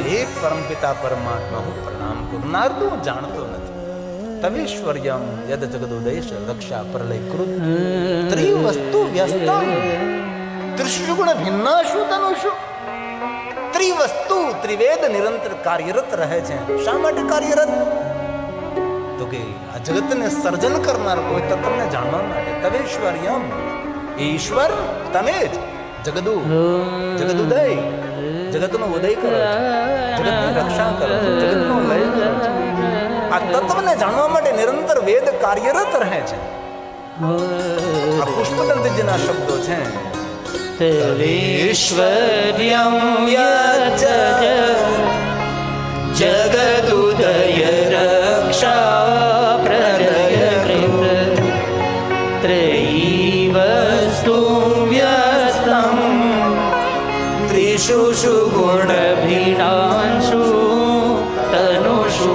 હે પરમપિતા પરમાત્મા હું પ્રણામ કરું. નારદ હું જાણતો નથી. તમેશ્વર્યમ યદ જગદોદયશ રક્ષા પ્રલય કૃત ત્રિવસ્તુ વ્યસ્તમ ત્રિશુગુણ ભિન્નાશુ તનુષુ. ત્રિવસ્તુ ત્રિવેદ નિરંતર કાર્યરત રહે છે. શા માટે કાર્યરત? તો કે આ જગતને સર્જન કરનાર કોઈ તત્વને જાણવા માટે. તમેશ્વર્યમ ઈશ્વર તમે જ જગદુદય, જગતનો ઉદય કરો છો, જગતની રક્ષા કરો છો, જગતનો લય કરો છો. આ તત્વને જાણવા માટે નિરંતર વેદ કાર્યરત રહે છે. આ પુષ્પદંતજીના શબ્દો છે. તવેશ્વર્યમ યજ જગદુદય રક્ષા પ્રલય કૃત ત્રયીવસ્તુ વ્યસ્તમ ત્રિષુ ગુણ ભિન્નાશુ તનુષુ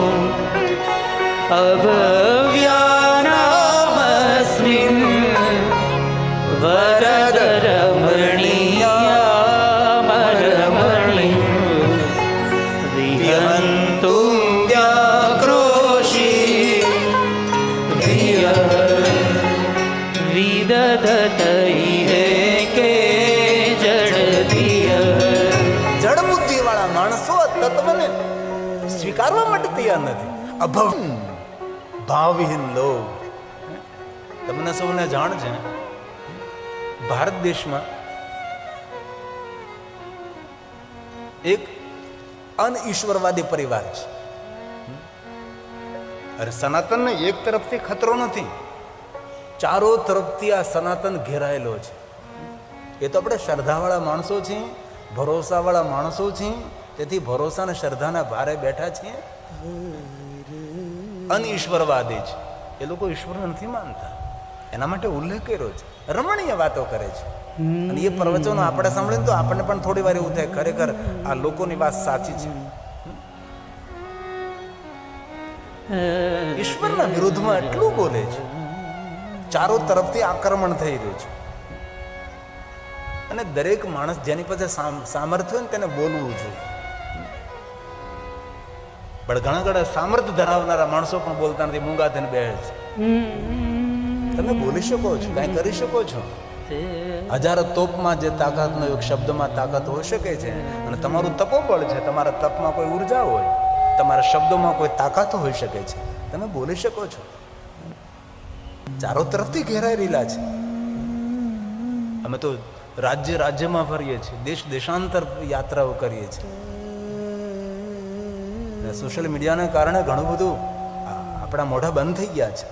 અભવ્યાનામસ્મિન વરદ રમણીયામરમણી વિહન્તુમ વ્યાક્રોશી વિદધતૈહે કે જડધિય. જડ બુદ્ધિ વાળા માણસો આ તત્વને સ્વીકારવા માટે તૈયાર નથી. અભવ ભાવહીન લોક. તમને સૌને જાણ છે, ભારત દેશમાં એક અનઈશ્વરવાદી પરિવાર છે. અરે સનાતનને એક તરફથી ખતરો નથી, ચારો તરફથી આ સનાતન ઘેરાયેલો છે. એ તો આપણે શ્રદ્ધાવાળા માણસો છીએ, ભરોસાવાળા માણસો છીએ, તેથી ભરોસા અને શ્રદ્ધાના ભારે બેઠા છીએ. અનઈશ્વરવાદી છે, એ લોકો ઈશ્વરને નથી માનતા. એના માટે ઉલ્લેખ કર્યો છે, રમણીય વાતો કરે છે. અને એ પ્રવચનો આપણે સાંભળીને તો આપણને પણ થોડી વાર એવું થાય, ખરેખર આ લોકોની વાત સાચી છે. ઈશ્વરના વિરુદ્ધમાં એટલું બોલે છે, ચારો તરફથી આક્રમણ થઈ રહ્યું છે. અને દરેક માણસ જેની પાસે સામર્થ્ય હોય ને તેને બોલવું જોઈએ. પણ ઘણા સામર્થ્ય ધરાવનારા માણસો પણ બોલતા નથી, મૂંગા થઈને બેસે છે. તમે બોલી શકો છો, કઈ કરી શકો છો. હજારો તોપમાં જે તાકાતનો એક શબ્દમાં તાકાત હોઈ શકે છે. અને તમારું તપોબળ છે, તમારા તપમાં કોઈ ઉર્જા હોય, તમારા શબ્દોમાં કોઈ તાકાત હોઈ શકે છે. તમે બોલી શકો છો. ચારો તરફથી ઘેરાઈ રહેલા છે. અમે તો રાજ્યમાં ફરીએ છીએ, દેશાંતર યાત્રાઓ કરીએ છીએ. સોશિયલ મીડિયાના કારણે ઘણું બધું આપણા મોઢા બંધ થઈ ગયા છે.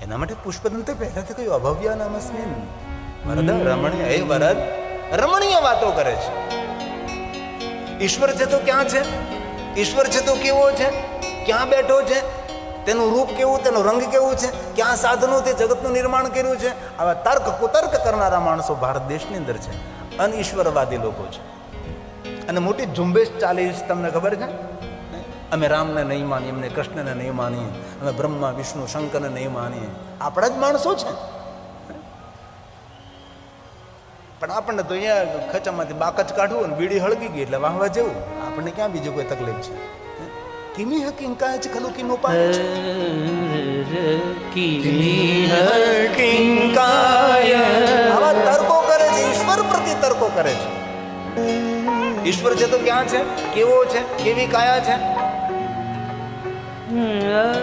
એના માટે પુષ્પદંતે પહેલાથી કહ્યું અભવ્યા નામસ્મિન વરદ રમણીય. હે વરદ, રમણીય વાતો કરે છે. ઈશ્વર છે તો ક્યાં છે? ઈશ્વર છે તો કેવો છે? ક્યાં બેઠો છે? તેનું રૂપ કેવું, તેનો રંગ કેવું છે? ક્યાં સાધનોથી જગતનું નિર્માણ કર્યું છે? આવા તર્ક કુતર્ક કરનારા માણસો ભારત દેશની અંદર છે. અનઈશ્વરવાદી લોકો છે. અને મોટી ઝુંબેશ ચાલી છે, તમને ખબર છે? અમે રામને નહીં માનીએ, અમને કૃષ્ણને નહીં માનીએ, અમે બ્રહ્મા વિષ્ણુ શંકરને નહીં માનીએ. આપણા જ માણસો છે. પણ આપણને તો અહીંયા ખચામાંથી બાકચ કાઢવું અને બીડી હળગી ગઈ એટલે વાહવા જેવું. આપણને ક્યાં બીજું કોઈ તકલીફ છે? કિમી હકીંકાય છે ખલું કિનો પાય છે. આવા તર્કો કરે છે, ઈશ્વર પ્રતિ તર્કો કરે છે. ઈશ્વર છે તો ક્યાં છે? કેવો છે? કેવી કાયા છે?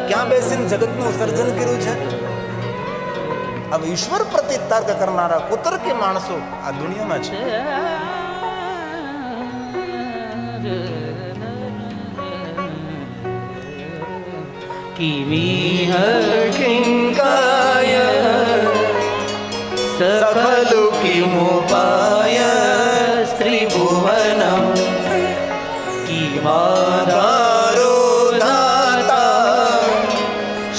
ક્યાં બેસીને જગતનું સર્જન કર્યું છે? હવે ઈશ્વર પ્રતિ તર્ક કરનારા કુતર્કી માણસો આ દુનિયામાં છે. કિમિહ કિંકાય સખલુ કિમુપાય સ્ત્રીભુવનમ કિમાધારો ધાતા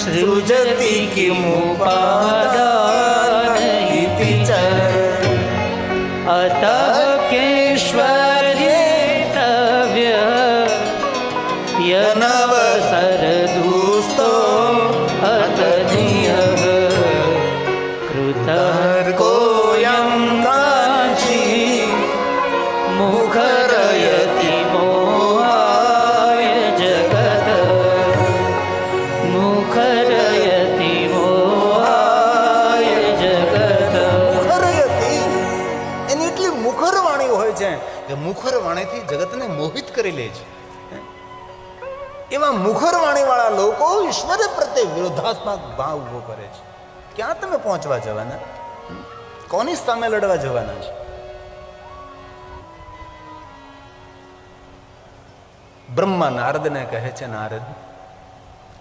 સૃજતિ કિમુપાદાન ઇતિ ચ અતઃ કેશ્વર્યેતવ્ય યનવસર દુસ્તો અતધિયઃ કૃતર્કોયં કાંચી મુખરયતિ વાણીથી જગતને મોહિત કરી લે છે. એવા મુખર વાણીવાળા લોકો ઈશ્વર પ્રત્યે વિરોધાત્મક ભાવ ઉભો કરે છે. ક્યાં તમે પહોંચવા જવાના? કોની સામે લડવા જવાના છે? બ્રહ્મા નારદને કહે છે, નારદ,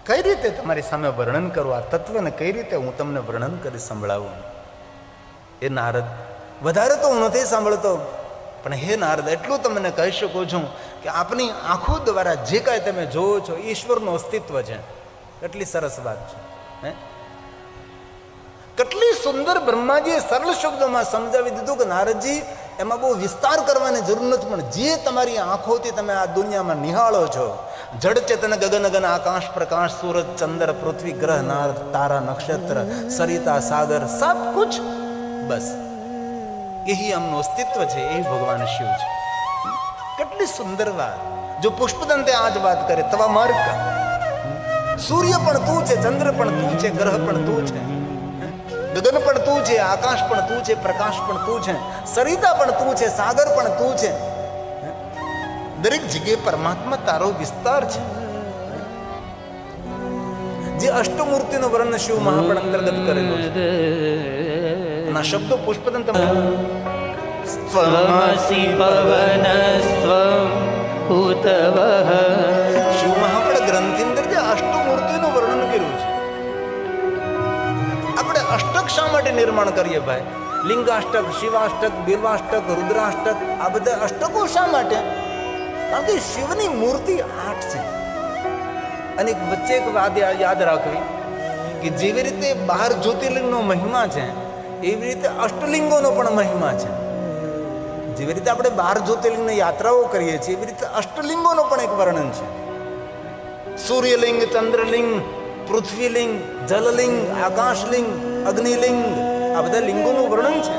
કઈ રીતે તમારી સામે વર્ણન કરું આ તત્વને? કઈ રીતે હું તમને વર્ણન કરી સંભળાવું? એ નારદ, વધારે તો હું નથી સાંભળતો, પણ હે નારદ, એટલું તમને કહી શકું છું કે આપની આંખો દ્વારા જે કાંઈ તમે જોવો છો ઈશ્વરનું અસ્તિત્વ છે. કેટલી સરસ વાત છે, હે? કેટલી સુંદર બ્રહ્માજીએ સરળ શબ્દોમાં સમજાવી દીધું કે નારદજી, એમાં બહુ વિસ્તાર કરવાની જરૂર નથી, પણ જે તમારી આંખોથી તમે આ દુનિયામાં નિહાળો છો, જડ ચેતન ગગન ગન આકાશ પ્રકાશ સૂરજ ચંદ્ર પૃથ્વી ગ્રહ નાર તારા નક્ષત્ર સરિતા સાગર સબ કુછ, બસ यही हमનું અસ્તિત્વ છે, એ ભગવાન શિવ છે. કેટલી સુંદર વાત. જો પુષ્પદંતે આજ વાત કરે તવા માર્ગ કા, સૂર્ય પણ તું છે, ચંદ્ર પણ તું છે, ગ્રહ પણ તું છે, ગગન પણ તું છે, આકાશ પણ તું છે, પ્રકાશ પણ તું છે, સરિતા પણ તું છે, સાગર પણ તું છે. દરેક જગ્યાએ પરમાત્મા તારો વિસ્તાર છે. જે અષ્ટમૂર્તિનો વર્ણન શિવ મહાપણ અંતર્ગત કરેલો છે. ના શબ્દો પુષ્પદંત સ્વમસી પવનસ્ત્વં ઉતવઃ. શિવ મહાપણ ગ્રંથની અંદર જે અષ્ટમૂર્તિનું વર્ણન કર્યું છે. આપણે અષ્ટક શા માટે નિર્માણ કરીએ ભાઈ? લિંગાષ્ટક, શિવાષ્ટક, બિલ્વાષ્ટક, રુદ્રાષ્ટક, આ બધા અષ્ટકો શા માટે? કારણ કે શિવની મૂર્તિ 8 છે. અને વચ્ચે એક વાત યાદ રાખવી કે જેવી રીતે 12 જ્યોતિર્લિંગનો મહિમા છે, એવી રીતે અષ્ટલિંગોનો પણ મહિમા છે. જેવી રીતે આપણે 12 જ્યોતિર્લિંગની યાત્રાઓ કરીએ છીએ, એવી રીતે અષ્ટલિંગોનો પણ એક વર્ણન છે. સૂર્યલિંગ, ચંદ્રલિંગ, પૃથ્વીલિંગ, જલલિંગ, આકાશલિંગ, અગ્નિલિંગ, આ બધા લિંગોનું વર્ણન છે.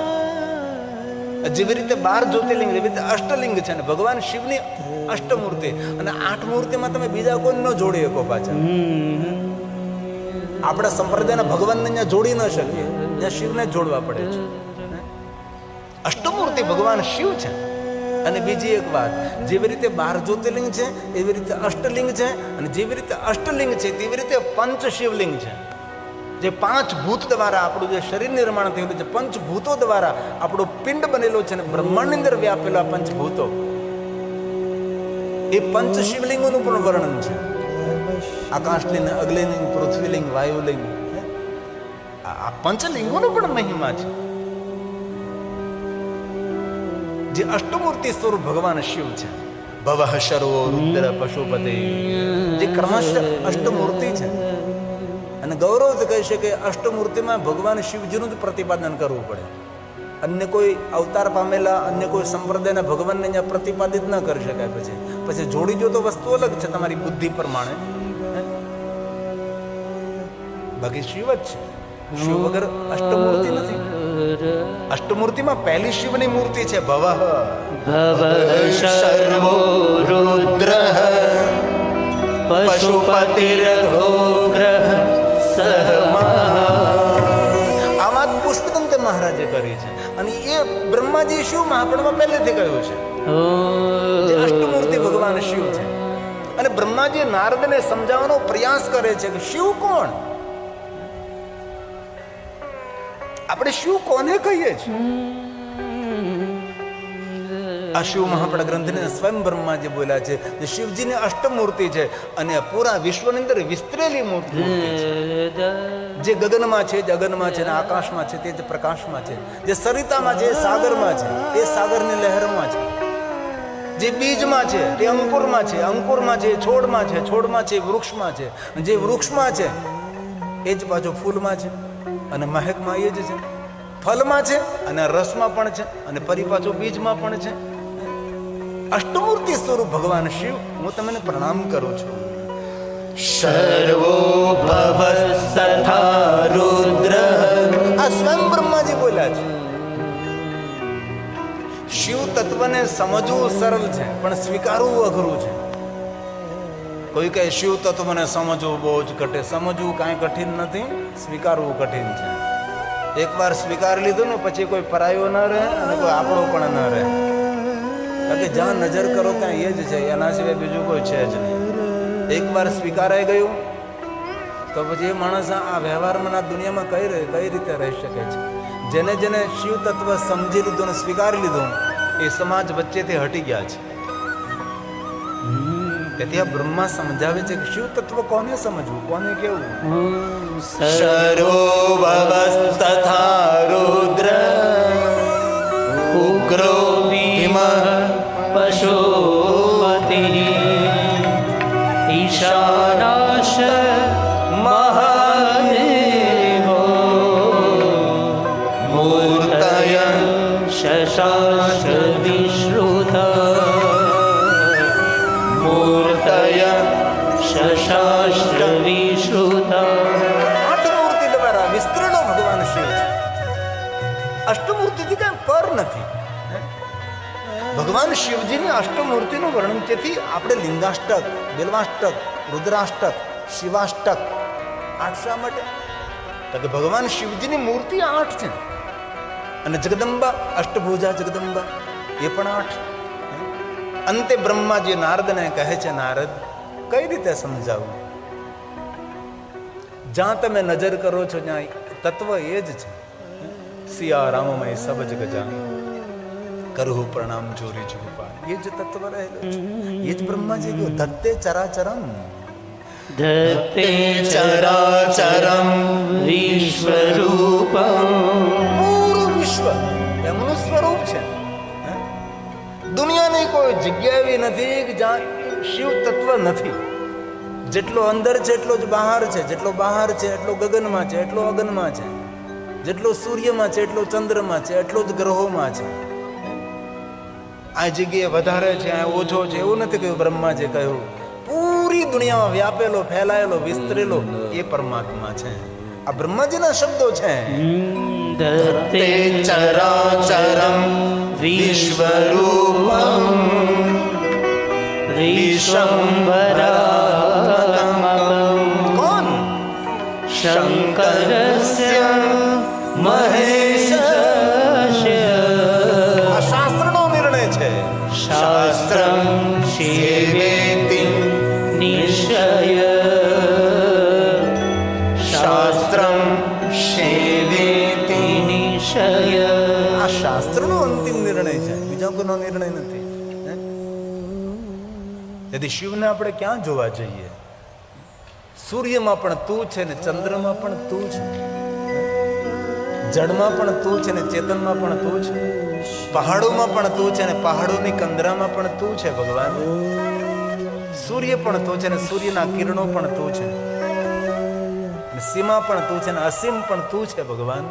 જેવી રીતે 12 જ્યોતિર્લિંગ, એવી રીતે અષ્ટલિંગ છે. અને ભગવાન શિવની અષ્ટમૂર્તિ, અને 8 મૂર્તિમાં તમે બીજા કોઈ ન જોડી શકો પાછા. આપણા સંપ્રદાયના ભગવાનને અહીંયા જોડી ન શકીએ, ત્યાં શિવને જ જોડવા પડે છે. અષ્ટમૂર્તિ ભગવાન શિવ છે. અને બીજી એક વાત, જેવી રીતે 12 જ્યોતિર્લિંગ છે એવી રીતે અષ્ટલિંગ છે, અને જેવી રીતે અષ્ટલિંગ છે તેવી રીતે પંચ શિવલિંગ છે. જે 5 ભૂત દ્વારા આપણું જે શરીર નિર્માણ થયેલું છે, પંચભૂતો દ્વારા આપણો પિંડ બનેલો છે, અને બ્રહ્માંડની અંદર વ્યાપેલા પંચભૂતો, એ પંચ શિવલિંગોનું પણ વર્ણન છે. આકાશલિંગ, અગ્નિલિંગ, પૃથ્વીલિંગ, વાયુલિંગ, આ પંચલિંગોનો પણ મહિમા છે. જે અષ્ટમૂર્તિ સ્વરૂપ ભગવાન શિવ છે. ભવઃ શર્વો રુદ્ર પશુપતિ, જે ક્રમશઃ અષ્ટમૂર્તિ છે. અને ગૌરવથી કહી શકે અષ્ટમૂર્તિમાં ભગવાન શિવજીનું જ પ્રતિપાદન કરવું પડે. અન્ય કોઈ અવતાર પામેલા અન્ય કોઈ સંપ્રદાયના ભગવાનને અહીંયા પ્રતિપાદિત ન કરી શકાય. પછી જોડી જો તો વસ્તુ અલગ છે તમારી બુદ્ધિ પ્રમાણે, બાકી શિવ જ છે. શિવ વગર અષ્ટમૂર્તિ નથી. અષ્ટમૂર્તિમાં પહેલી શિવની મૂર્તિ છે ભવઃ શર્વો રુદ્ર પશુપતિર્ઘોગ્રહ આ વાત પુષ્પદંત મહારાજે કરી છે. અને એ બ્રહ્માજી શિવ મહાપણમાં પહેલેથી કહ્યું છે. અષ્ટમૂર્તિ ભગવાન શિવ છે. અને બ્રહ્માજી નારદને સમજાવવાનો પ્રયાસ કરે છે કે શિવ કોણ? આપણે શિવ કોને કહીએ છીએ? આ શિવ મહાપણ ગ્રંથને સ્વયં બ્રહ્માજી બોલ્યા છે જે શિવજીની અષ્ટમૂર્તિ છે, અને પૂરા વિશ્વની અંદર વિસ્તરેલી મૂર્તિ છે. જે ગગનમાં છે, જગનમાં છે, આકાશમાં છે, તે જ પ્રકાશમાં છે. જે સરિતામાં છે, સાગરમાં છે, એ સાગરની લહેરમાં છે. જે બીજમાં છે તે અંકુરમાં છે, અંકુરમાં છે છોડમાં છે, છોડમાં છે વૃક્ષમાં છે, જે વૃક્ષમાં છે એ જ પાછો ફૂલમાં છે, અને મહેકમાં એ જ છે. ફલમાં છે અને રસમાં પણ છે, અને ફરી પાછો બીજમાં પણ છે. અષ્ટમૂર્તિ સ્વરૂપ ભગવાન શિવ, હું તમને પ્રણામ કરું છું. સર્વો ભવસ્તથા રુદ્ર. આ સ્વયં બ્રહ્માજી બોલ્યા છે. શિવ તત્વને સમજવું સરળ છે, પણ સ્વીકારવું અઘરું છે. કોઈ કહે શિવ તત્વને સમજવું બહુ જ કઠિન. સમજવું કાંઈ કઠિન નથી, સ્વીકારવું કઠિન છે. એકવાર સ્વીકાર લીધું ને પછી કોઈ પરાયો ન રહે અને કોઈ આપણો પણ ન રહે. કારણ કે જ્યાં નજર કરો ત્યાં એ જ છે, એના સિવાય બીજું કોઈ છે જ નહીં. એકવાર સ્વીકારાઈ ગયું તો પછી એ માણસ આ વ્યવહારમાં આ દુનિયામાં કઈ રીતે રહી શકે છે. જેને જેને શિવ તત્વ સમજી લીધું અને સ્વીકારી લીધું એ સમાજ વચ્ચેથી હટી ગયા છે. તેથી આ બ્રહ્મા સમજાવે છે કે શિવ તત્વ કોને સમજવું, કોને કેવું. સર્વો ભવસ્તથા રુદ્ર ઉગ્રો ભીમ પશુપતિ ઈશાનાશ મહાદેવો મૂર્તય શશાંશ વિશ્રુત મૂર્તય શશાસ્ત્ર વિશ્રુત. આઠ મૂર્તિ દ્વારા વિસ્તરેલો ભગવાન શિવ છે. અષ્ટમૂર્તિથી કઈ પર નથી. ભગવાન શિવજીની અષ્ટમૂર્તિનું વર્ણન તેથી આપણે લિંગાષ્ટક, બિલ્વાષ્ટક, રુદ્રાષ્ટક, શિવાષ્ટક આઠ શા માટે? તો કે ભગવાન શિવજીની મૂર્તિ આઠ છે. અને જગદંબા, અષ્ટભુજા જગદંબા એ પણ આઠ. અંતે બ્રહ્માજી નારદને કહે છે, નારદ કઈ રીતે સમજાવું? જ્યાં તમે નજર કરો છો ત્યાં તત્વ એ જ છે. સિયા રામમય સબ જગ જાન કરહુ પ્રણામ ચોરી જુપાન. એ જ તત્વ રહેલો છે. એ જ બ્રહ્માજી કહ્યું ધત્તે ચરાચરમ ધત્તે ચરાચરમ વિશ્વરૂપમ. પૂરું વિશ્વ એમનું સ્વરૂપ છે. દુનિયાની કોઈ જગ્યા એવી નથી કે જ્યાં શિવ તત્વ નથી. જેટલો અંદર છે એટલો જ બહાર છે, જેટલો બહાર છે એટલો ગગનમાં છે, એટલો અગનમાં છે, જેટલો સૂર્યમાં છે એટલો ચંદ્રમાં છે, એટલો જ ગ્રહોમાં છે. આ જગ્યાએ વધારે છે, આ ઓછો છે એવું નથી કહ્યું. બ્રહ્માજીએ કહ્યું પૂરી દુનિયામાં વ્યાપેલો, ફેલાયેલો, વિસ્તરેલો એ પરમાત્મા છે. આ બ્રહ્માજીના શબ્દો છે. ધત્તે ચરાચરમ વિશ્વરૂપમ વિશ્વંભરાત્મકં. કોણ? શંકરસ્ય મહેશસ્ય. આ શાસ્ત્રનો નિર્ણય છે. શાસ્ત્રમ સેવેતિ નિશ્ચય. શાસ્ત્રમ સેવેતિ નિશ્ચય. આ શાસ્ત્રનો અંતિમ નિર્ણય છે, બીજા કોઈનો નિર્ણય નથી. તેથી શિવને આપણે ક્યાં જોવા જઈએ? સૂર્યમાં પણ તું છે ને ચંદ્રમાં પણ તું છે, જળમાં પણ તું છે ને ચેતનમાં પણ તું છે, પહાડોમાં પણ તું છે ને પહાડોની કંદરામાં પણ તું છે ભગવાન. સૂર્ય પણ તું છે ને સૂર્યના કિરણો પણ તું છે, સીમા પણ તું છે ને અસીમ પણ તું છે ભગવાન.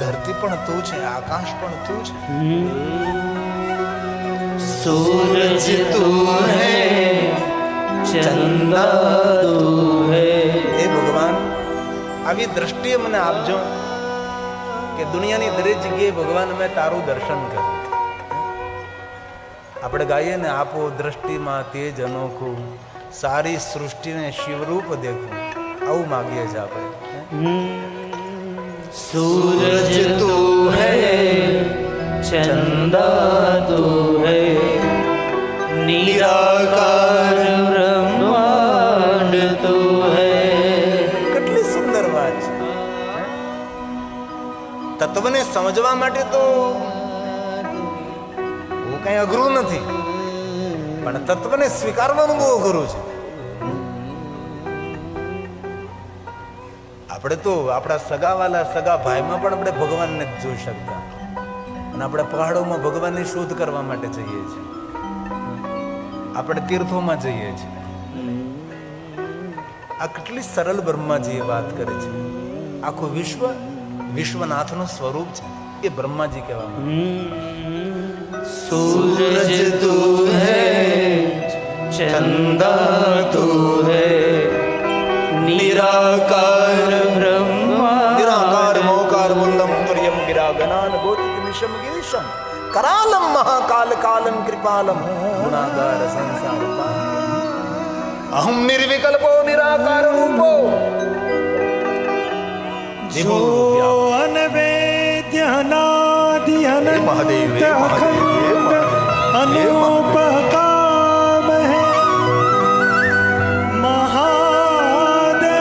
ધરતી પણ તું છે, આકાશ પણ તું છે. सूरज तू है चंदा तू है. હે ભગવાન, આવી દ્રષ્ટિએ મને આપજો કે દુનિયાની દરેક જગ્યાએ ભગવાન અમે તારું દર્શન કર્યું. આપણે ગાઈએ ને આપો દ્રષ્ટિમાં તેજ અનોખું, સારી સૃષ્ટિને શિવરૂપ દેખું. આવું માગીએ છીએ આપણે. सूरज तू है चंदा तू है निराकार ब्रह्मांड तू है. કેટલી સુંદર વાત છે. તત્વને સમજવા માટે તો બહુ કઈ અઘરું નથી, પણ તત્વને સ્વીકારવાનું બહુ અઘરું છે. આપણે તો આપણા સગાવાલા સગા ભાઈમાં પણ આપણે ભગવાનને જ જોઈ શકતા, અને આપણે પહાડોમાં ભગવાનની શોધ કરવા માટે જઈએ છીએ, આપણે તીર્થોમાં જઈએ છીએ. આ કેટલી સરળ બ્રહ્માજી એ વાત કરે છે. આખું વિશ્વ વિશ્વનાથનું સ્વરૂપ છે, એ બ્રહ્માજી કહેવામાં. सूरज तू है चंदा तू है निराकार ब्रह्मा. નિરાકાર મોકાર મુંદમ તુર્યમ ગિરાગનાન ગોતિત નિશમ ગિરીશમ કરાલમ મહાકાલ કાલમ કૃપાલમ ગુણાગાર સંસાર અહમ નિર્વિકલ્પો નિરાકાર રૂપો જો અનવેદ્ય અનાદિ હે મહાદેવ, હે મહાદેવ, હે મહાદેવ. अनुपकाम है महादेव।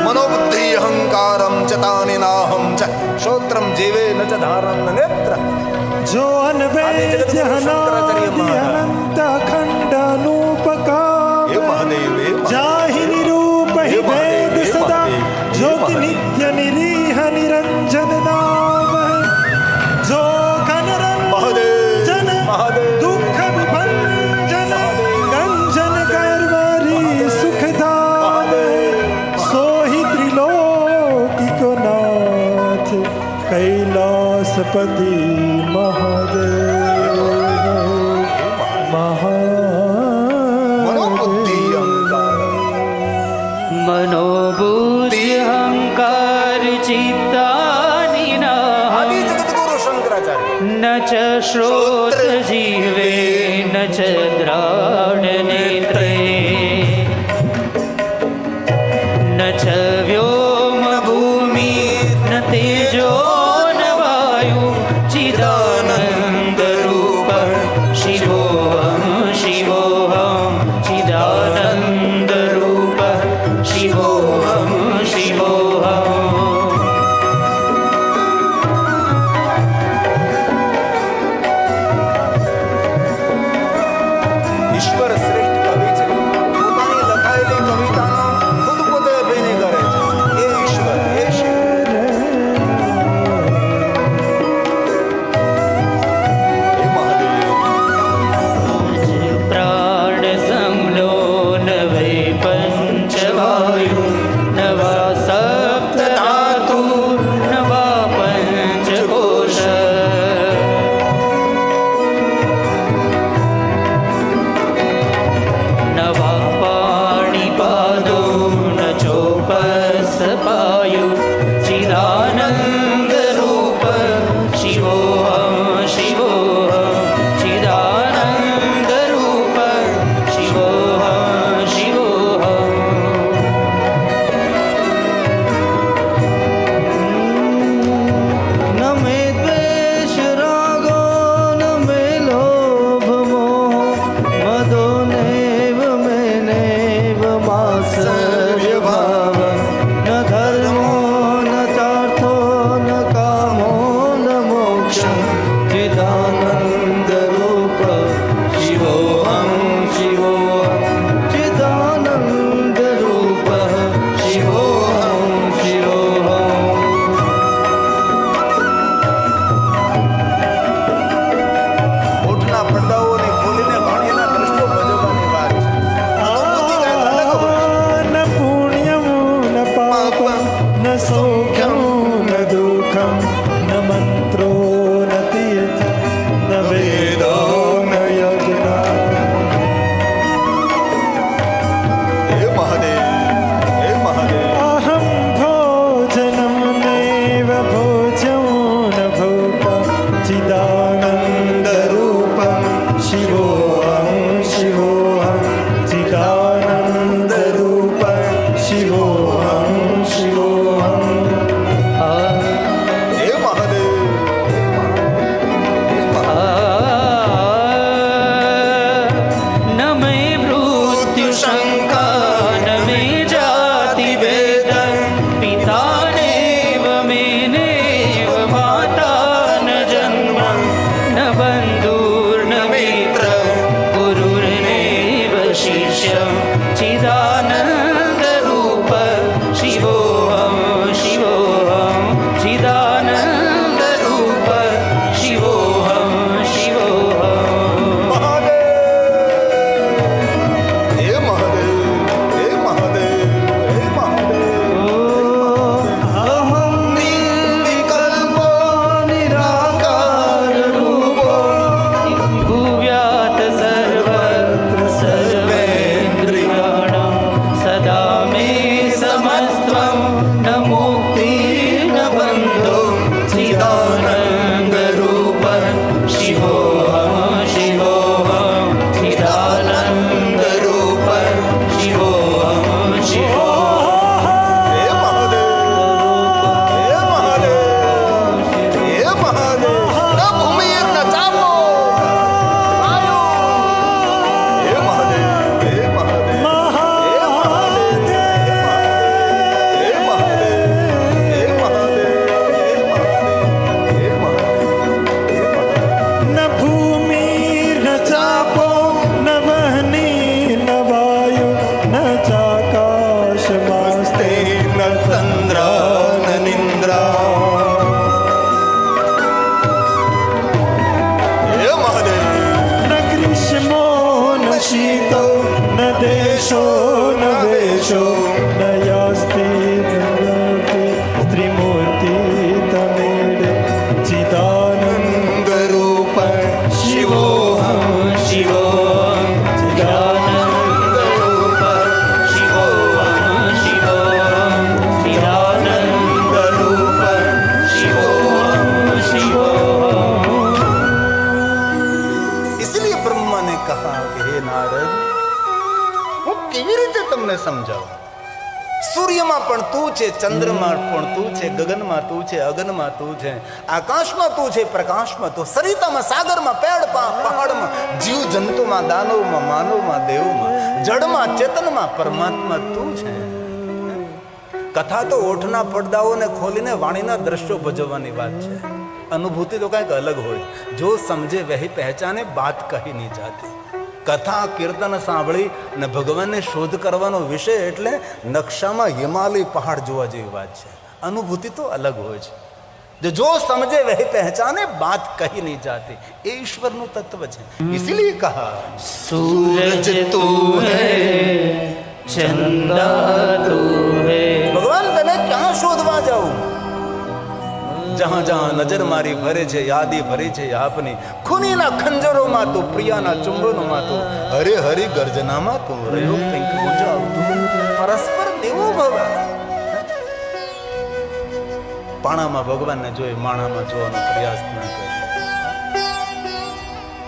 मनोबुद्धि अहंकारम च तानि नाहं च श्रोत्रम जीवे न च धारं न नेत्र। जो अनवेद्य अनादि अनंत अखंड अनुपकाम हे महादेव, हे महादेव। जाहि निरूप ही हे महादेव, वेद हे सदा महादेव, जो हे कि महादेव। नित्य निरीह निरंजन नाम है। जो महादेव, जन महादेव। दुख विभंजन गंजन करवरी सुखदाम सो ही त्रिलोकी को नाथ कैलासपति महादेव मनोबुद्धि महादेव। अहंकारम मनोबुद्धि अहंकार चित्तानि न आदि जगद्गुरु शंकराचार्य। न च श्रोत्र जीवे न च द्राण नेत्रे न च व्योम भूमि न तेजो न वायु चिदानंद रूप शिवोऽहं शिवोऽहं चिदानंद रूप शिवोऽहं शिवोऽहम् બ્રહ્મા ને કહા કે હે નારદ, હું કેવી રીતે તમને સમજાવું? સૂર્યમાં પણ તું છે, ચંદ્રમાં પણ તું છે, ગગનમાં તું છે, અગનમાં તું છે, આકાશમાં તું છે, પ્રકાશમાં તું, સરિતામાં, સાગરમાં, પેડમાં, પહાડમાં, જીવ જંતુમાં, દાનવમાં, માનવમાં, દેવમાં, જળમાં, ચેતનમાં, પરમાત્મા તું છે. કથા તો ઓઠના પડદાઓને ખોલીને વાણીના દ્રશ્યો ભજવવાની વાત છે. અનુભૂતિ તો કંઈક અલગ હોય. જો સમજે વહી પહેચાને, બાત કહી નહીં જાતી. કથા કીર્તન સાંભળી ને ભગવાનની શોધ કરવાનો વિષય એટલે નકશામાં હિમાલય પહાડ જોવા જેવી વાત છે. અનુભૂતિ તો અલગ હોય છે. જો સમજે વહી પહેચાને, બાત કહી નહીં જાતી. એ ઈશ્વરનું તત્વ છે. ઇસીલિए કહા सूरज तू है, चंदा तू है. ભગવાન તને ક્યાં શોધવા જાઉં? જહાં જહાં નજર મારી ફરે છે, યાદી ભરી છે આપની. ખૂનીના ખંજરોમાં તું, પ્રિયાના ચુંબનોમાં તું, હરે હરી ગર્જનામાં તું, રહ્યો પિંક ગુંજાવતું, પરસ્પર દેવો ભવ. પાણામાં ભગવાનને જોઈ માણામાં જોવાનો પ્રયાસ ન કરે.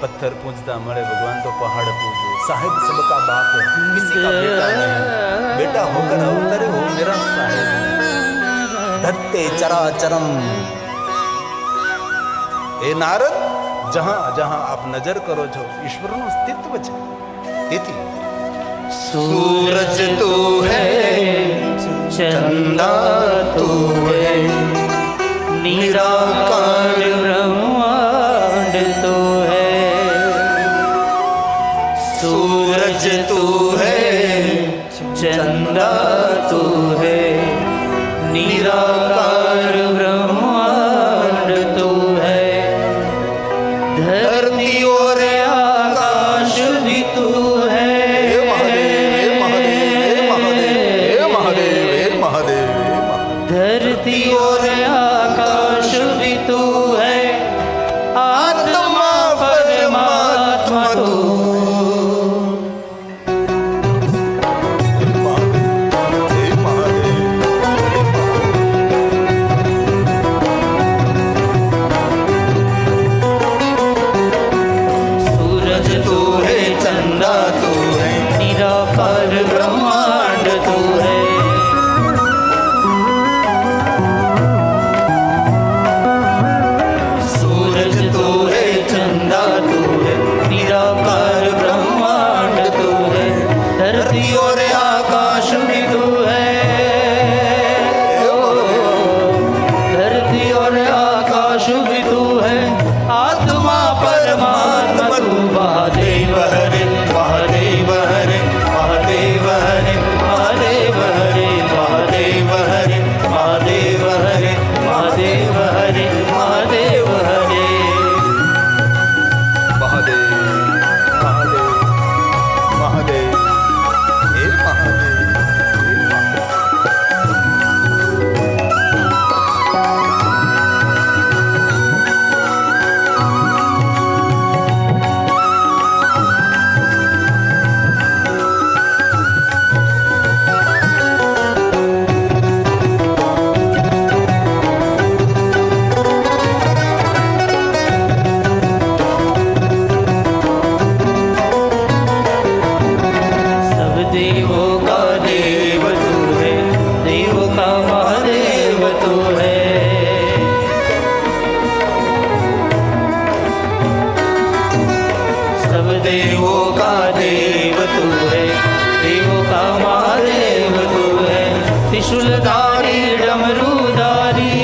પથ્થર પૂજતા મળે ભગવાન તો પહાડ પૂજો. સાહેબ સબકા બાપ है, किसी का बेटा नहीं, बेटा होकर अवतरे हो मेरा साहेब. धत्ते चराचरम. એ નારદ, જહાં જહાં આપ નજર કરો છો ઈશ્વરનું અસ્તિત્વ છે. તેથી सूरज तू है, चंदा तू है, निराकार ब्रह्मांड तू है. सूरज तू है, चंदा तू है, निराकार ब्रह्मांड तू है. धरती और आकाश भी तू है. धरती और आकाश भी तू है, आत्मा परमात्मा तू. सूरज तू है, चंदा तू है, निराकार ब्रह्मांड तू है. सूरज तू है, चंदा तू है, निराकार ब्रह्मांड तू है. धरती और आकाश भी तू है. धरती और आकाश भी तू है, आत्मा परमात्मा तू. महादेव हरे, महादेव हरे, महादेव हरे, महादेव हरे, महादेव हरे, महादेव हरे, महादेव हरे, महादेव हरे. મહાદેવ મહાદેવ મહાદેવ હે મહાદેવ હે મહાદેવ. सब देवों का देव तू है, देवों का महादेव तू है. सब देवों का देव तू है, देवों का महादेव तू है. त्रिशूलधारी डमरूधारी,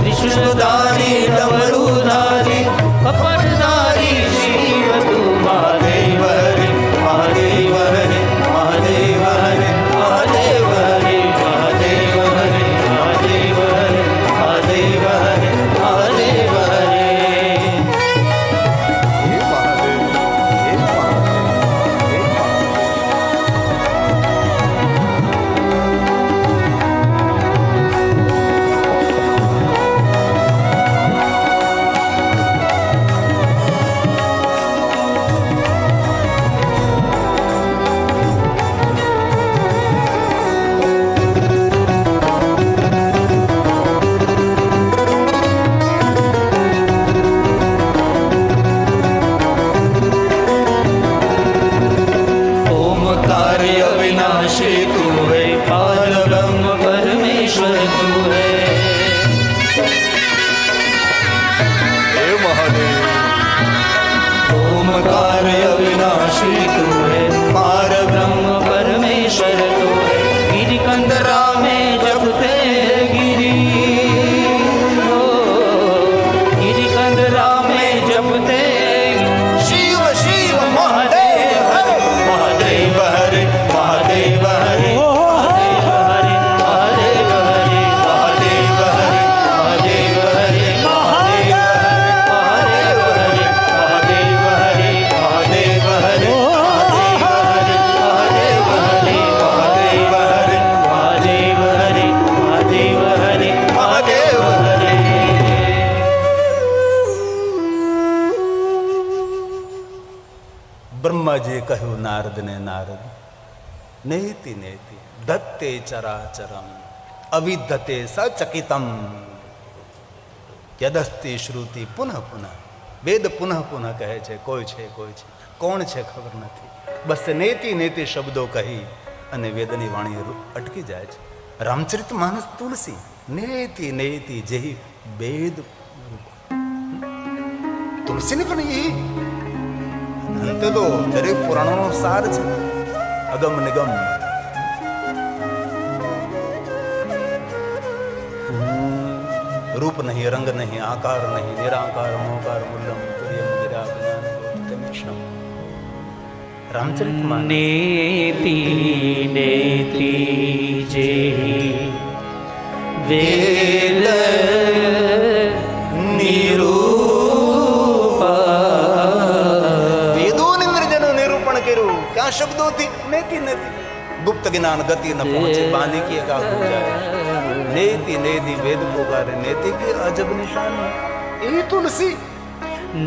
त्रिशूलधारी डमरूधारी, कपटधारी शिव तू. महादेव हरे, महादेव हरे, महादेव हरे, महादेव हरे, महादेव हरे, महादेव हरे, महादेव हरे, महादेव हरे. હે મહાદેવ બ્રહ્માજીએ કહ્યું નારદને, નારદ નેતિ નેતિ ધત્તે ચરાચરમ અવિધતે સચકિતમ યદસ્તિ શ્રુતિ પુનઃ પુનઃ. વેદ પુનઃ પુનઃ કહે છે કોઈ છે, કોઈ છે, કોણ છે ખબર નથી. બસ નેતિ નેતિ શબ્દો કહી અને વેદની વાણી અટકી જાય છે. રામચરિત માનસ તુલસી નેતિ નેતિ જેહી વેદ. તુલસીને પણ એ અંતે તો દરેક પુરાણોનો સાર છે, અગમ નિગમ. રૂપ નહીં, રંગ નહીં, આકાર નહીં, નિરાકાર મોકાર મૂલમ તુર્યમ ગિરા જ્ઞાન રામચરિત માનસ. નેતિ નેતિ જે વેદ વેદોની નિર્જનું નિરૂપણ કર્યું ક્યાં શબ્દોથી? નેતિ નેતિ. ગુપ્ત જ્ઞાન ગતિ ન પહોંચે બાંધી કે કા જાય. નેતિ નેતિ વેદ પુકારે નેતિ की अजब निशानी. એ તુલસી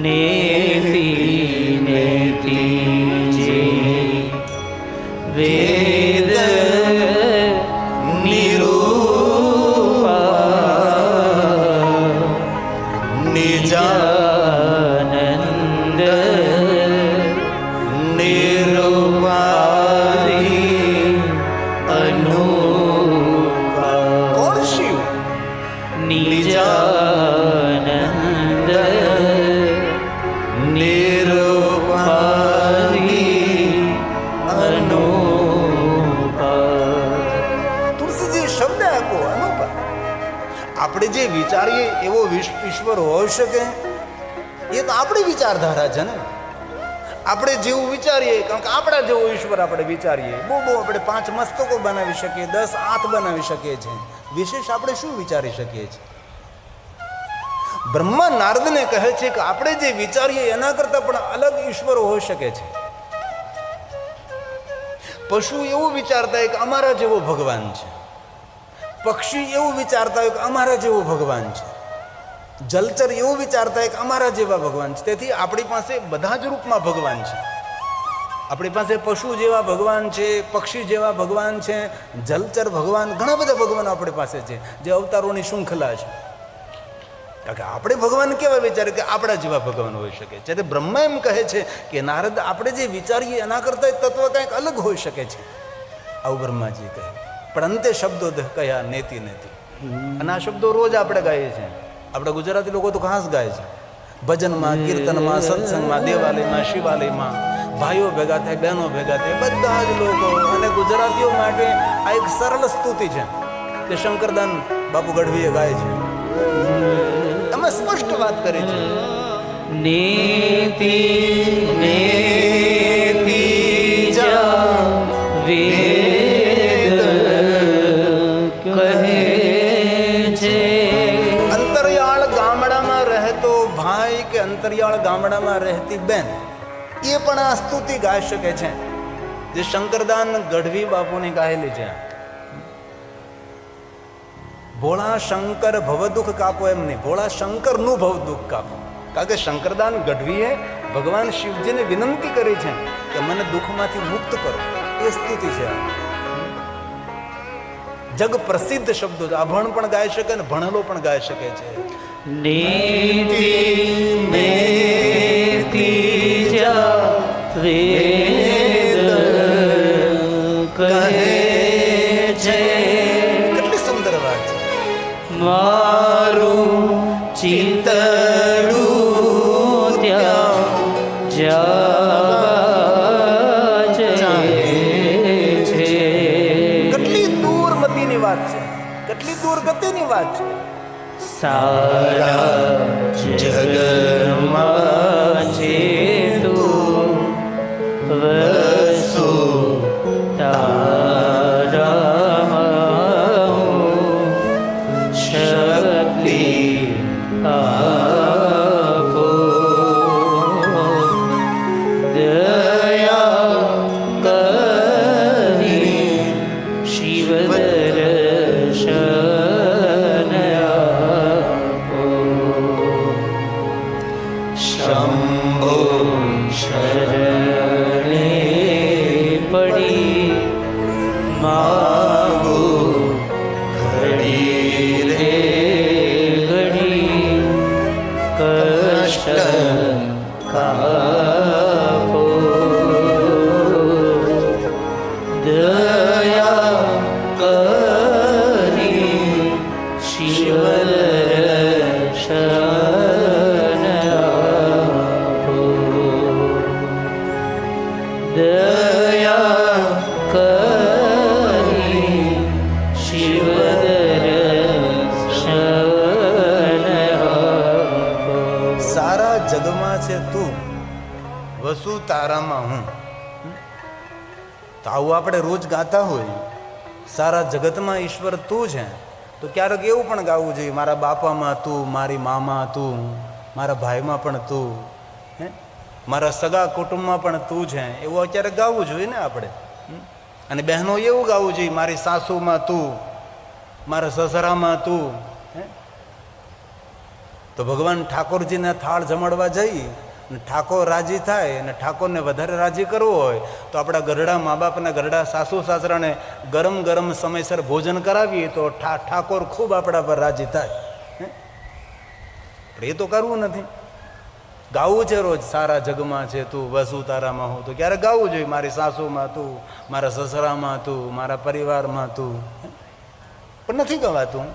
નેતિ નેતિ જે વેદ નિજાનંદ નિર્વાદી અનુપા. કોણ શિવ? નિજાનંદ નિર્વાદી અનુપા. તુલસીજી શબ્દ આપો અનુપા. આપણે જે વિચારીએ એવો ઈશ્વર હોઈ શકે એ તો આપણી વિચારધારા છે ને. આપણે જેવું વિચારીએ, કારણ કે આપણા જેવો ઈશ્વર આપણે વિચારીએ, બહુ આપણે 5 મસ્તકો બનાવી શકીએ, 10 હાથ બનાવી શકીએ છીએ. વિશેષ આપણે શું વિચારી શકીએ છીએ? બ્રહ્મા નારદને કહે છે કે આપણે જે વિચારીએ એના કરતા પણ અલગ ઈશ્વર હોઈ શકે છે. પશુ એવું વિચારતા હોય કે અમારા જેવો ભગવાન છે, પક્ષી એવું વિચારતા હોય કે અમારા જેવો ભગવાન છે, જલચર એવું વિચારતા હોય કે અમારા જેવા ભગવાન છે. તેથી આપણી પાસે બધા જ રૂપમાં ભગવાન છે. આપણી પાસે પશુ જેવા ભગવાન છે, પક્ષી જેવા ભગવાન છે, જલચર ભગવાન, ઘણા બધા ભગવાન આપણી પાસે છે, જે અવતારોની શૃંખલા છે. કારણ કે આપણે ભગવાન કેવા વિચારીએ કે આપણા જેવા ભગવાન હોઈ શકે છે. તે બ્રહ્મા એમ કહે છે કે નારદ આપણે જે વિચારીએ એના કરતાં તત્વ કંઈક અલગ હોઈ શકે છે. આવું બ્રહ્માજી કહે. પણ અંતે શબ્દો કયા નેતિ નેતિ. અને આ શબ્દો રોજ આપણે ગાઈએ છીએ. આપણા ગુજરાતી લોકો તો ખાસ ગાય છે. ભજનમાં, કીર્તનમાં, સત્સંગમાં, દેવાલયમાં, શિવાલયમાં ભાઈઓ ભેગા થાય, બહેનો ભેગા થાય, બધા જ લોકો. અને ગુજરાતીઓ માટે આ એક સરળ સ્તુતિ છે કે શંકરદાન બાપુ ગઢવીએ ગાય છે. તમે સ્પષ્ટ વાત કરી છે. નેતિ નેતિ જા વેદ કહે છે. અંતરિયાળ ગામડામાં રહેતો ભાઈ કે અંતરિયાળ ગામડામાં રહેતી બેન એ પણ આ સ્તુતિ ગાઈ શકે છે, જે શંકરદાન ગઢવી બાપુની ગાયેલી છે. ભોળા શંકર ભવદુખ કાપો એમ નહીં, ભોળા શંકરનું ભવદુખ કાપો. કારણ કે શંકરદાન ગઢવીએ ભગવાન શિવજીને વિનંતી કરી છે કે મને દુઃખમાંથી મુક્ત કરો. એ સ્તુતિ છે. જગ પ્રસિદ્ધ શબ્દો છે. અભણ પણ ગાઈ શકે ને ભણેલો પણ ગાઈ શકે છે. નેતિ નેતિ જા વેદ કહે છે. કેટલી સુંદર વાત છે. મારું ચિંતડું ત્યાં જાય છે. કેટલી દૂર મતીની વાત છે, કેટલી દૂર ગતિની વાત છે. સારા જગમાં છે તું વસુ તારામાં શક્તિ આપો. દયા કરી શિવ દર્શન આપો. શંભો શરણ માગો ઘડી રે ઘડી કષ્ટ કાપો દયા કરી શિવર શરણ આપો દયા કરી શિવર શરણ આપો સારા જગમાં છે તું, વસુ તારામાં હું. તો આવું આપણે રોજ ગાતા હોય, સારા જગતમાં ઈશ્વર તું છે, તો ક્યારેક એવું પણ ગાવું જોઈએ, મારા બાપામાં તું, મારી મામાં તું, મારા ભાઈમાં પણ તું, હે, મારા સગા કુટુંબમાં પણ તું છે, એવું અત્યારે ગાવું જોઈએ ને આપણે. અને બહેનો એવું ગાવું જોઈએ, મારી સાસુમાં તું, મારા સસરામાં તું. હે, તો ભગવાન ઠાકોરજીને થાળ જમાડવા જઈએ અને ઠાકોર રાજી થાય અને ઠાકોરને વધારે રાજી કરવો હોય તો આપણા ગરડા મા બાપના ગરડા સાસુ સાસરાને ગરમ ગરમ સમયસર ભોજન કરાવીએ તો ઠાકોર ખૂબ આપણા પર રાજી થાય. પણ એ તો કરવું નથી. ગાવું છે રોજ, સારા જગમાં છે તું, વસુ તારામાં હું. તો ક્યારે ગાવું જોઈએ, મારી સાસુમાં તું, મારા સસરામાં તું, મારા પરિવારમાં તું. પણ નથી ગવાતું.